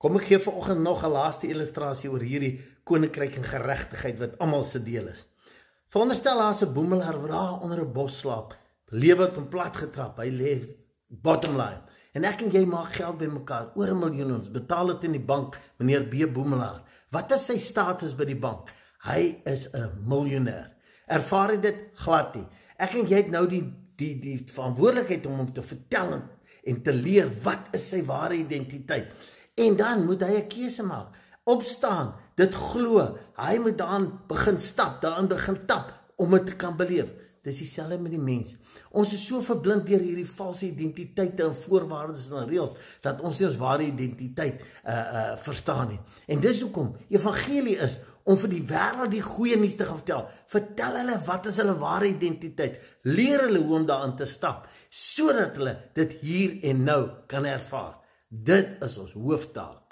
Kom ek gee vanoggend nog 'n laaste illustrasie oor hierdie koninkryk en geregtigheid wat almal se deel is. Veronderstel daar's 'n boemelaar wat daar onder 'n bos slaap, lewe het hom plat getrap, hy lê bottom line. En ek en jy maak geld bymekaar, oor 1 miljoen, ons betaal dit in die bank, meneer B. Boemelaar. Wat is sy status by die bank? Hy is 'n miljonair. Ervaar hy dit? Glad nie. Ek en jy het nou die verantwoordelikheid om hom te vertel en te leer wat is sy ware identiteit. En dan moet hy 'n keuse maak. Opstaan, dit glo, hy moet daarin begin stap, daarin begin tap, om dit te kan beleef. Dis dieselfde met die mens. Ons is so verblind deur hierdie valse identiteite en voorwaardes en reëls, dat ons nie ons ware identiteit verstaan nie. En dis hoekom evangelie is, om vir die wêreld die goeie nuus te gaan vertel. Vertel hulle wat is hulle ware identiteit. Leer hulle hoe om daarin te stap, sodat hulle dit hier en nou kan ervaar. Dit is ons hooftaak.